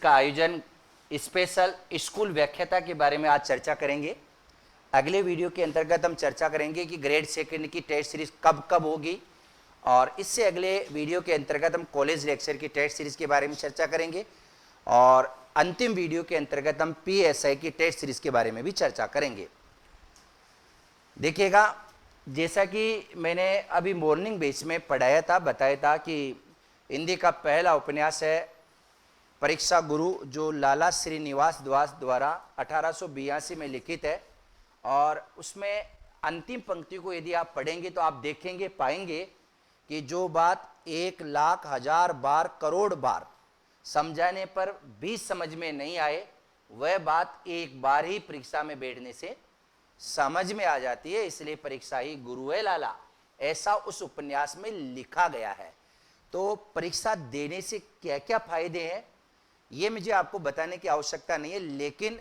का आयोजन special school व्याख्याता के बारे में आज चर्चा करेंगे। अगले वीडियो के अंतर्गत हम चर्चा करेंगे कि ग्रेड सेकंड की टेस्ट सीरीज कब कब होगी, और इससे अगले वीडियो के अंतर्गत हम कॉलेज लेक्चर की टेस्ट सीरीज के बारे में चर्चा करेंगे, और अंतिम वीडियो के अंतर्गत हम PSI की टेस्ट सीरीज के बारे में भी चर्चा करेंगे। देखिएगा, जैसा कि मैंने अभी मॉर्निंग बेस में पढ़ाया था, बताया था कि हिंदी का पहला उपन्यास है परीक्षा गुरु, जो लाला श्रीनिवास दास द्वारा 1882 में लिखित है। और उसमें अंतिम पंक्ति को यदि आप पढ़ेंगे तो आप देखेंगे, पाएंगे कि जो बात 1,00,000 बार, करोड़ बार समझाने पर भी समझ में नहीं आए, वह बात एक बार ही परीक्षा में बैठने से समझ में आ जाती है। इसलिए परीक्षा ही गुरु है लाला, ऐसा उस उपन्यास में लिखा गया है। तो परीक्षा देने से क्या क्या फायदे हैं ये मुझे आपको बताने की आवश्यकता नहीं है, लेकिन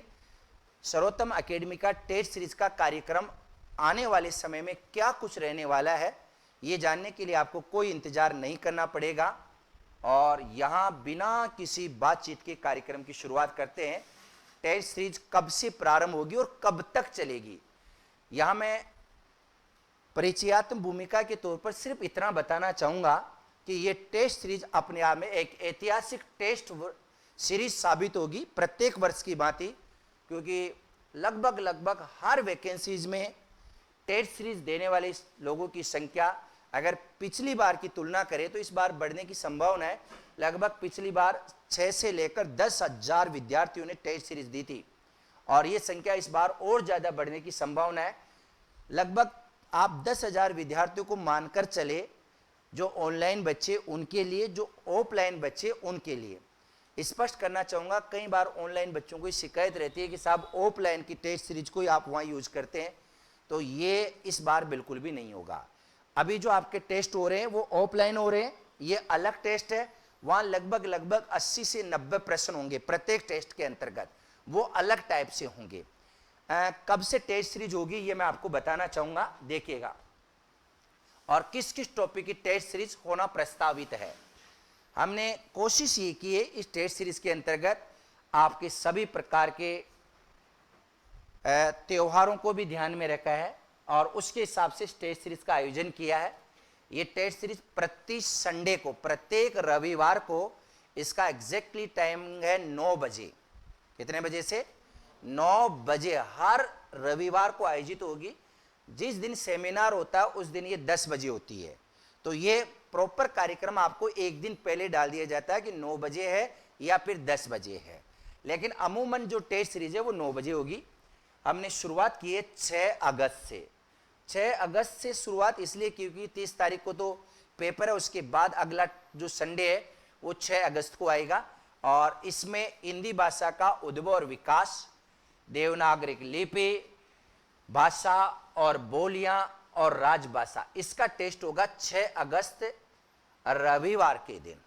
सर्वोत्तम अकेडमी का टेस्ट सीरीज का कार्यक्रम आने वाले समय में क्या कुछ रहने वाला है, ये जानने के लिए आपको कोई इंतजार नहीं करना पड़ेगा। और यहाँ बिना किसी बातचीत के कार्यक्रम की शुरुआत करते हैं। टेस्ट सीरीज कब से प्रारंभ होगी और कब तक चलेगी, यहाँ मैं परिचयात्मक भूमिका के तौर पर सिर्फ इतना बताना चाहूँगा कि ये टेस्ट सीरीज अपने आप में एक ऐतिहासिक टेस्ट सीरीज साबित होगी, प्रत्येक वर्ष की भांति, क्योंकि लगभग हर वैकेंसीज में टेस्ट सीरीज देने वाले लोगों की संख्या अगर पिछली बार की तुलना करें तो इस बार बढ़ने की संभावना है। लगभग पिछली बार 6 से लेकर 10,000 विद्यार्थियों ने टेस्ट सीरीज दी थी, और ये संख्या इस बार और ज़्यादा बढ़ने की संभावना है। लगभग आप 10,000 विद्यार्थियों को मानकर चले, जो ऑनलाइन बच्चे उनके लिए, जो ऑफलाइन बच्चे उनके लिए। स्पष्ट करना चाहूँगा, कई बार ऑनलाइन बच्चों को शिकायत रहती है कि साहब ऑफलाइन की टेस्ट सीरीज को ही आप वहाँ यूज करते हैं, तो ये इस बार बिल्कुल भी नहीं होगा। अभी जो आपके टेस्ट हो रहे हैं वो ऑफलाइन हो रहे हैं, ये अलग टेस्ट है। वहाँ लगभग 80 से 90 प्रश्न होंगे प्रत्येक टेस्ट के अंतर्गत, वो अलग टाइप से होंगे। कब से टेस्ट सीरीज होगी ये मैं आपको बताना चाहूँगा, देखिएगा। और किस किस टॉपिक की टेस्ट सीरीज होना प्रस्तावित है। हमने कोशिश ये की है इस टेस्ट सीरीज के अंतर्गत आपके सभी प्रकार के त्योहारों को भी ध्यान में रखा है, और उसके हिसाब से टेस्ट सीरीज का आयोजन किया है। ये टेस्ट सीरीज प्रति संडे को, प्रत्येक रविवार को, इसका एग्जैक्टली टाइम है 9 बजे। कितने बजे से? 9 बजे हर रविवार को आयोजित होगी। जिस दिन सेमिनार होता है उस दिन ये 10 बजे होती है। तो ये प्रॉपर कार्यक्रम आपको एक दिन पहले डाल दिया जाता है कि 9 बजे है या फिर 10 बजे है, लेकिन अमूमन जो टेस्ट सीरीज है वो 9 बजे होगी। हमने शुरुआत की है 6 अगस्त से। 6 अगस्त से शुरुआत इसलिए क्योंकि 30 तारीख को तो पेपर है, उसके बाद अगला जो संडे है वो 6 अगस्त को आएगा। और इसमें हिंदी भाषा का उद्भव और विकास, देवनागरिक लिपि, भाषा और बोलियां और राजभाषा, इसका टेस्ट होगा 6 अगस्त रविवार के दिन।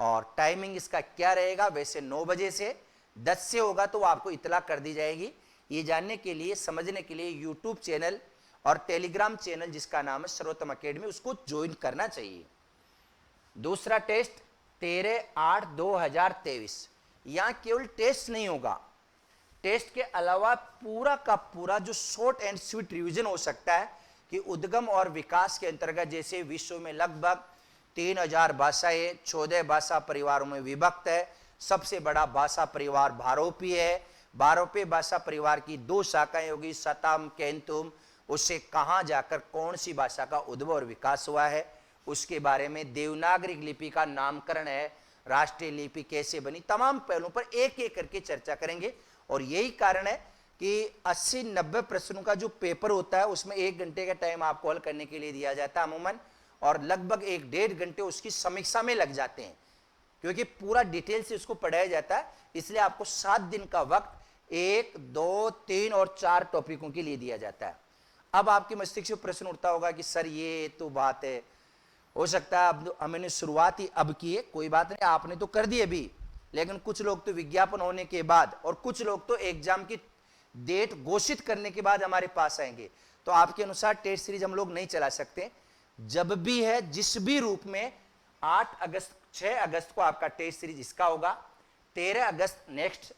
और टाइमिंग इसका क्या रहेगा, वैसे 9 बजे से 10 से होगा तो आपको इतला कर दी जाएगी। ये जानने के लिए, समझने के लिए यूट्यूब चैनल और टेलीग्राम चैनल जिसका नाम है सर्वोत्तम अकेडमी, उसको ज्वाइन करना चाहिए। दूसरा टेस्ट 13/8/2023। यहाँ केवल टेस्ट नहीं होगा, टेस्ट के अलावा पूरा का पूरा जो शॉर्ट एंड स्वीट रिवीजन हो सकता है कि उद्गम और विकास के अंतर्गत, जैसे विश्व में लगभग 3,000 भाषाएं 14 भाषा परिवारों में विभक्त है। सबसे बड़ा भाषा परिवार भारोपी है। भारोपी भाषा परिवार की 2 शाखाएं होगी, सतम, केंतुम। उससे कहाँ जाकर कौन सी भाषा का उद्भव और विकास हुआ है उसके बारे में, देवनागरिक लिपि का नामकरण है, राष्ट्रीय लिपि कैसे बनी, तमाम पहलुओं पर एक एक करके चर्चा करेंगे। और यही कारण है कि 80-90 प्रश्नों का जो पेपर होता है उसमें 1 घंटे का टाइम आपको हल करने के लिए दिया जाता है अमूमन, और लगभग 1-1.5 घंटे उसकी समीक्षा में लग जाते हैं, क्योंकि पूरा डिटेल से उसको पढ़ाया जाता है। इसलिए आपको 7 दिन का वक्त 1, 2, 3 और 4 टॉपिकों के लिए दिया जाता है। अब आपके मस्तिष्क में प्रश्न उठता होगा कि सर ये तो बात है, हो सकता है अब हमने शुरुआत ही अब की है, कोई बात नहीं, आपने तो कर दी अभी, लेकिन कुछ लोग तो विज्ञापन होने के बाद और कुछ लोग तो एग्जाम की डेट घोषित करने के बाद हमारे पास आएंगे। तो आपके अनुसार टेस्ट सीरीज हम लोग नहीं चला सकते। जब भी है, जिस भी रूप में, 8 अगस्त 6 अगस्त को आपका टेस्ट सीरीज इसका होगा। 13 अगस्त नेक्स्ट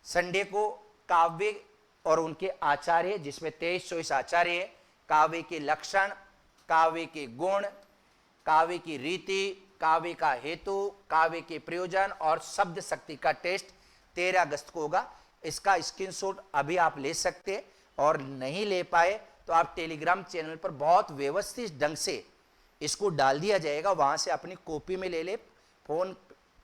संडे को काव्य और उनके आचार्य, जिसमें 23-24 आचार्य है, काव्य के लक्षण, काव्य के गुण, काव्य की रीति, काव्य का हेतु, काव्य के प्रयोजन और शब्द शक्ति का टेस्ट 13 अगस्त को होगा। इसका स्क्रीनशॉट अभी आप ले सकते हैं, और नहीं ले पाए तो आप टेलीग्राम चैनल पर बहुत व्यवस्थित ढंग से इसको डाल दिया जाएगा, वहां से अपनी कॉपी में ले ले, फोन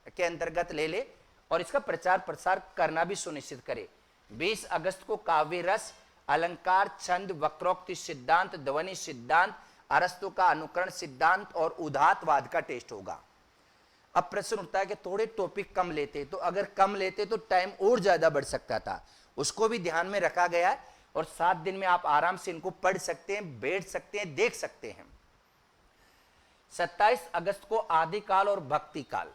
के अंतर्गत ले ले, और इसका प्रचार प्रसार करना भी सुनिश्चित करें। 20 अगस्त को काव्य रस, अलंकार, छंद, वक्रोक्ति सिद्धांत, ध्वनि सिद्धांत, अरस्तु का अनुकरण सिद्धांत और उदात्तवाद का टेस्ट होगा। अब प्रश्न उठता है कि थोड़े टॉपिक कम लेते, तो अगर कम लेते तो टाइम और ज्यादा बढ़ सकता था, उसको भी ध्यान में रखा गया है, और 7 दिन में आप आराम से इनको पढ़ सकते हैं, बैठ सकते हैं, देख सकते हैं। 27 अगस्त को आदिकाल और भक्ति काल।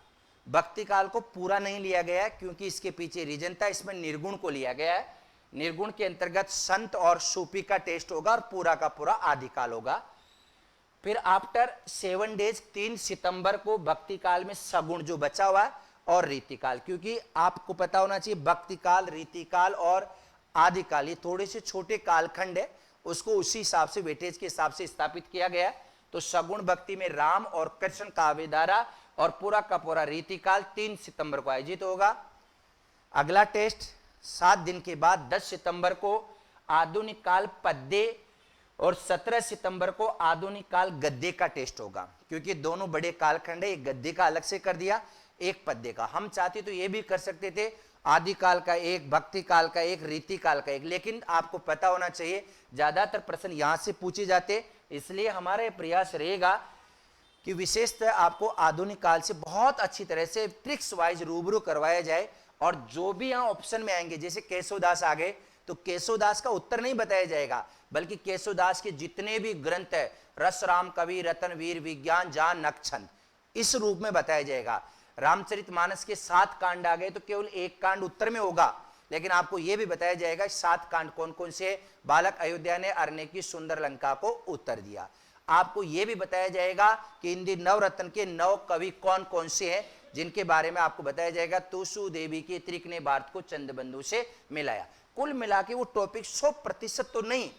भक्ति काल को पूरा नहीं लिया गया है क्योंकि इसके पीछे रीजन था, इसमें निर्गुण को लिया गया है। निर्गुण के अंतर्गत संत और सूफी का टेस्ट होगा, और पूरा का पूरा आदिकाल होगा। फिर आफ्टर 7 डेज 3 सितंबर को भक्ति काल में सगुण जो बचा हुआ है, और रीतिकाल, क्योंकि आपको पता होना चाहिए भक्ति काल, रीतिकाल और आदिकाल ये थोड़े से छोटे कालखंड है, उसको उसी हिसाब से वेटेज के हिसाब से स्थापित किया गया। तो सगुण भक्ति में राम और कृष्ण काव्य धारा और पूरा का पूरा रीतिकाल 3 सितंबर को आयोजित होगा। अगला टेस्ट 7 दिन के बाद 10 सितंबर को आधुनिक काल पद्य, और 17 सितंबर को आधुनिक काल गद्य का टेस्ट होगा, क्योंकि दोनों बड़े कालखंड है, एक गद्य का अलग से कर दिया, एक पद्य का। हम चाहते तो ये भी कर सकते थे, आदिकाल का एक, भक्ति काल का एक, रीति काल का एक, लेकिन आपको पता होना चाहिए ज्यादातर प्रश्न यहां से पूछे जाते, इसलिए हमारा ये प्रयास रहेगा कि विशेषतः आपको आधुनिक काल से बहुत अच्छी तरह से ट्रिक्स वाइज रूबरू करवाया जाए, और जो भी यहाँ ऑप्शन में आएंगे, जैसे केशवदास आ गए तो केशवदास का उत्तर नहीं बताया जाएगा, बल्कि केशवदास के जितने भी ग्रंथ है, रस, राम, कवि, रतन, वीर, विज्ञान, जान, नक्षत्र, इस रूप में बताया जाएगा। रामचरितमानस के 7 कांड आ गए तो केवल एक कांड उत्तर में होगा, लेकिन आपको यह भी बताया जाएगा 7 कांड कौन कौन से। बालक अयोध्या ने अरण्य की सुंदर लंका को उत्तर दिया। आपको यह भी बताया जाएगा कि हिंदी नवरत्न के 9 कवि कौन कौन से हैं, जिनके बारे में आपको बताया जाएगा। तुसु देवी के त्रिक ने भारत को चंद्रबंधु से मिलाया। कुल मिला के वो टॉपिक 100% तो नहीं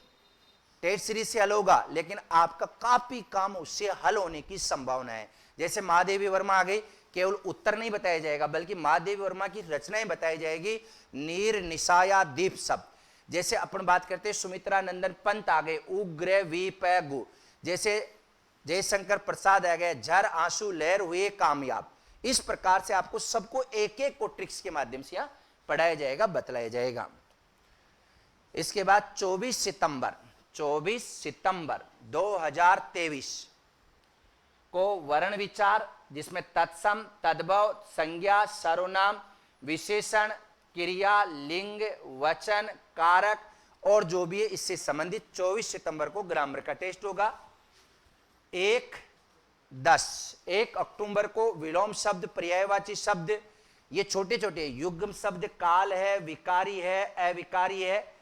टेस्ट सीरीज से हल होगा, लेकिन आपका काफी काम उससे हल होने की संभावना है। जैसे महादेवी वर्मा आ गई, केवल उत्तर नहीं बताया जाएगा, बल्कि महादेवी वर्मा की रचनाएं बताई जाएगी, नीर, निशाया, दीप शब्द। जैसे अपन बात करते हैं सुमित्रा नंदन पंत आ गए, उग्र, वीप, गु। जैसे जयशंकर प्रसाद आ गए, झर, आंसू, लहर हुए कामयाब। इस प्रकार से आपको सबको एक एक को ट्रिक्स के माध्यम से यहाँ पढ़ाया जाएगा, बतलाया जाएगा। इसके बाद 24 सितंबर 2023 को वर्ण विचार, जिसमें तत्सम, तद्भव, संज्ञा, सर्वनाम, विशेषण, क्रिया, लिंग, वचन, कारक और जो भी है इससे संबंधित 24 सितंबर को ग्रामर का टेस्ट होगा। 1 अक्टूबर को विलोम शब्द, पर्यायवाची शब्द, ये छोटे छोटे युग्म शब्द, काल है, विकारी है, अविकारी है।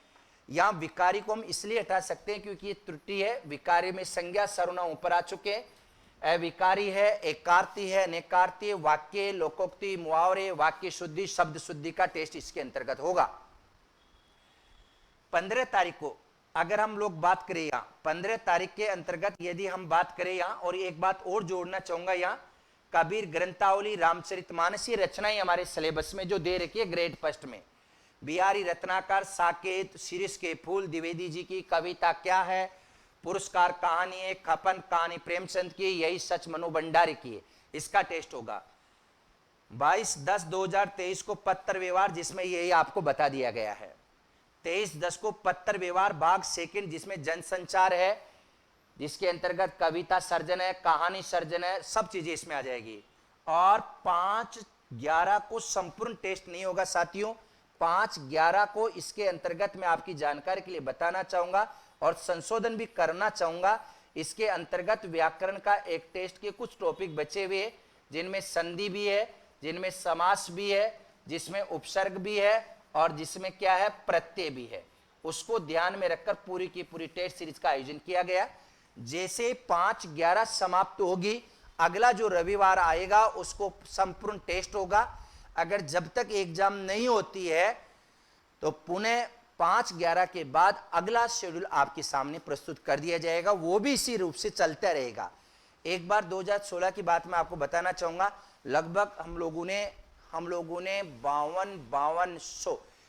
यहां विकारी को हम इसलिए हटा सकते हैं क्योंकि ये त्रुटि है। विकारी में संज्ञा, सर्वनाम ऊपर आ चुके हैं। अविकारी है, एकार्थी है, अनेकार्थी, वाक्य, लोकोक्ति, मुहावरे, वाक्य शुद्धि, शब्द शुद्धि का टेस्ट इसके अंतर्गत होगा। 15 तारीख को अगर हम लोग बात करें, यहाँ 15 तारीख के अंतर्गत यदि हम बात करें यहाँ, और एक बात और जोड़ना चाहूंगा, यहाँ कबीर ग्रंथावली, रामचरितमानस ये रचनाएं हमारे सिलेबस में जो दे रखी है ग्रेड फर्स्ट में। बिहारी रत्नाकर, साकेत, शीर्ष के फूल, द्विवेदी जी की कविता क्या है, पुरस्कार कहानी है, खपन कहानी प्रेमचंद की, यही सच मनु भंडारी की है, इसका टेस्ट होगा। 22/10/2023 को पत्र व्यवहार, जिसमें यही आपको बता दिया गया है। 23/10 को पत्र व्यवहार भाग सेकंड, जिसमें जनसंचार है, जिसके अंतर्गत कविता सर्जन है, कहानी सर्जन है, सब चीजें इसमें आ जाएगी। और 5/11 को संपूर्ण टेस्ट नहीं होगा साथियों। 5/11 को इसके अंतर्गत मैं आपकी जानकारी के लिए बताना चाहूंगा और संशोधन भी करना चाहूंगा। इसके अंतर्गत व्याकरण का एक टेस्ट के कुछ टॉपिक बचे हुए, जिनमें संधि भी है, जिनमें समास भी है, जिसमें उपसर्ग भी है और जिसमें क्या है, प्रत्यय भी है। उसको ध्यान में रखकर पूरी की पूरी टेस्ट सीरीज का आयोजन किया गया। जैसे 5/11 समाप्त होगी, अगला जो रविवार आएगा उसको संपूर्ण टेस्ट होगा। अगर जब तक एग्जाम नहीं होती है तो पुनः 5/11 के बाद अगला शेड्यूल आपके सामने प्रस्तुत कर दिया जाएगा, वो भी इसी रूप से चलता रहेगा। एक बार 2016 की बात मैं आपको बताना चाहूंगा, लगभग हम लोगों ने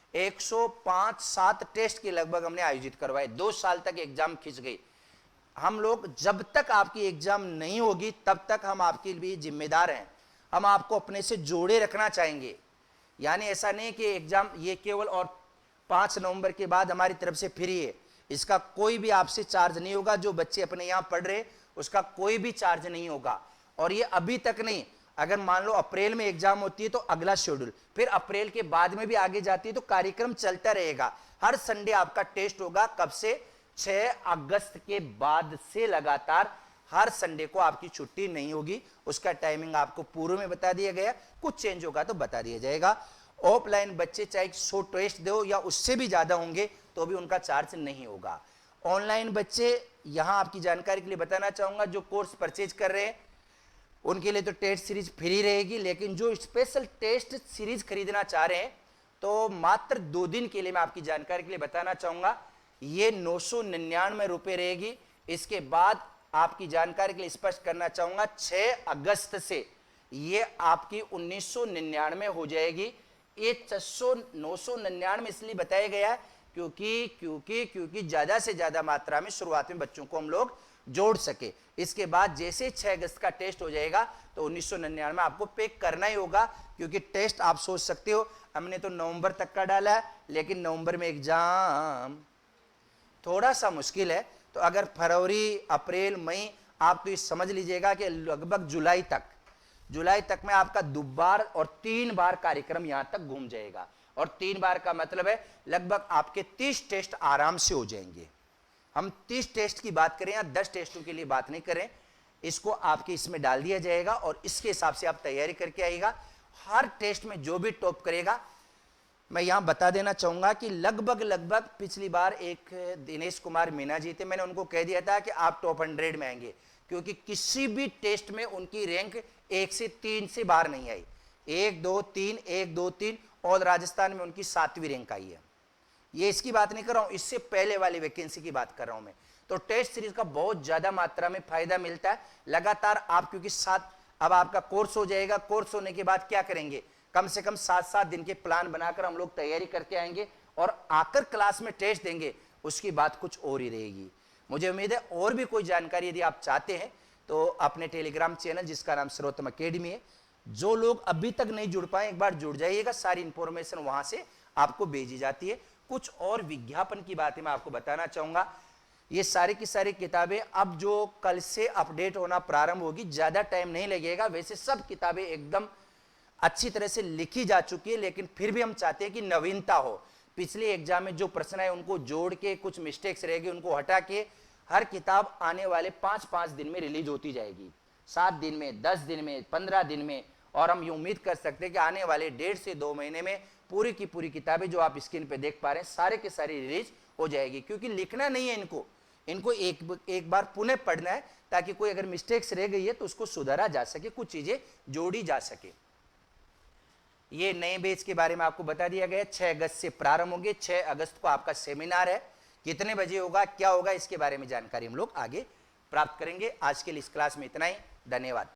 105-7 टेस्ट के लगभग हमने आयोजित करवाए। 2 साल तक एग्जाम खिंच गई। हम लोग जब तक आपकी एग्जाम नहीं होगी तब तक हम आपके लिए जिम्मेदार हैं, हम आपको अपने से जोड़े रखना चाहेंगे। यानी ऐसा नहीं कि एग्जाम ये केवल और 5 नवंबर के बाद हमारी तरफ से फ्री है, इसका कोई भी आपसे चार्ज नहीं होगा। जो बच्चे अपने यहाँ पढ़ रहे उसका कोई भी चार्ज नहीं होगा। और ये अभी तक नहीं, अगर मान लो अप्रैल में एग्जाम होती है तो अगला शेड्यूल, फिर अप्रैल के बाद में भी आगे जाती है, तो कार्यक्रम चलता रहेगा। हर संडे आपका टेस्ट होगा। कब से? 6 अगस्त के बाद से लगातार हर संडे को आपकी छुट्टी नहीं होगी। उसका टाइमिंग आपको पूर्व में बता दिया गया, कुछ चेंज होगा तो बता दिया जाएगा। ऑफलाइन बच्चे चाहे 100 टेस्ट दो या उससे भी ज्यादा होंगे तो भी उनका चार्ज नहीं होगा। ऑनलाइन बच्चे, यहां आपकी जानकारी के लिए बताना चाहूंगा, जो कोर्स परचेज कर रहे हैं उनके लिए तो टेस्ट सीरीज फ्री रहेगी, लेकिन जो स्पेशल टेस्ट सीरीज खरीदना चाह रहे हैं तो मात्र 2 दिन के लिए मैं आपकी जानकारी के लिए बताना चाहूंगा, ये 999 रुपये रहेगी। इसके बाद आपकी जानकारी के लिए स्पष्ट करना चाहूंगा, 6 अगस्त से ये आपकी 1999 हो जाएगी। ये 999 इसलिए बताया गया है क्योंकि ज्यादा से ज्यादा मात्रा में शुरुआत में बच्चों को हम लोग जोड़ सके। इसके बाद जैसे 6 अगस्त का टेस्ट हो जाएगा तो 1999 आपको पे करना ही होगा, क्योंकि टेस्ट आप सोच सकते हो हमने तो नवंबर तक का डाला है, लेकिन नवंबर में एग्जाम थोड़ा सा मुश्किल है। तो अगर फरवरी, अप्रैल, मई, आप तो ये समझ लीजिएगा कि लगभग जुलाई तक में आपका 2 बार और 3 बार कार्यक्रम यहां तक घूम जाएगा। और 3 बार का मतलब है लगभग आपके 30 टेस्ट आराम से हो जाएंगे। हम 30 टेस्ट की बात करें या 10 टेस्टों के लिए बात नहीं करें, इसको आपके इसमें डाल दिया जाएगा और इसके हिसाब से आप तैयारी करके आइएगा। हर टेस्ट में जो भी टॉप करेगा, मैं यहां बता देना चाहूंगा कि लगभग पिछली बार एक दिनेश कुमार मीना जी थे, मैंने उनको कह दिया था कि आप टॉप 100 में आएंगे, क्योंकि किसी भी टेस्ट में उनकी रैंक 1 से 3 से बाहर नहीं आई। 1 2 3 1 2 3 और राजस्थान में उनकी 7वीं रैंक आई है। ये इसकी बात नहीं कर रहा हूं, इससे पहले वाली वैकेंसी की बात कर रहा हूं मैं। तो टेस्ट सीरीज का बहुत ज्यादा मात्रा में फायदा मिलता है लगातार आप, क्योंकि अब आपका कोर्स हो जाएगा। कोर्स होने के बाद क्या करेंगे, कम से कम 7-7 दिन के प्लान बनाकर हम लोग तैयारी करके आएंगे और आकर क्लास में टेस्ट देंगे, उसकी बात कुछ और ही रहेगी। मुझे उम्मीद है और भी कोई जानकारी यदि आप चाहते हैं तो अपने टेलीग्राम चैनल जिसका नाम सर्वोत्तम अकेडमी है, जो लोग अभी तक नहीं जुड़ पाए एक बार जुड़ जाइएगा। सारी इंफॉर्मेशन वहां से आपको भेजी जाती है। कुछ और विज्ञापन की बातें मैं आपको बताना चाहूंगा। ये सारी की सारी किताबें अब जो कल से अपडेट होना प्रारंभ होगी, ज्यादा टाइम नहीं लगेगा। वैसे सब किताबें एकदम अच्छी तरह से लिखी जा चुकी है, लेकिन फिर भी हम चाहते हैं कि नवीनता हो। पिछले एग्जाम में जो प्रश्न है उनको जोड़ के, कुछ मिस्टेक्स रहेगी उनको हटा के, हर किताब आने वाले 5-5 दिन में रिलीज होती जाएगी। 7 दिन में, 10 दिन में, 15 दिन में, और हम ये उम्मीद कर सकते हैं कि आने वाले 1.5 से 2 महीने में पूरी की पूरी किताबें जो आप स्क्रीन पे देख पा रहे हैं सारे के सारी रिलीज हो जाएगी। क्योंकि लिखना नहीं है इनको एक बार पुनः पढ़ना है, ताकि कोई अगर मिस्टेक्स रह गई है तो उसको सुधारा जा सके, कुछ चीजें जोड़ी जा सके। ये नए बैच के बारे में आपको बता दिया गया, 6 अगस्त से प्रारंभ होंगे। 6 अगस्त को आपका सेमिनार है, कितने बजे होगा, क्या होगा, इसके बारे में जानकारी हम लोग आगे प्राप्त करेंगे। आज के लिए इस क्लास में इतना ही, धन्यवाद।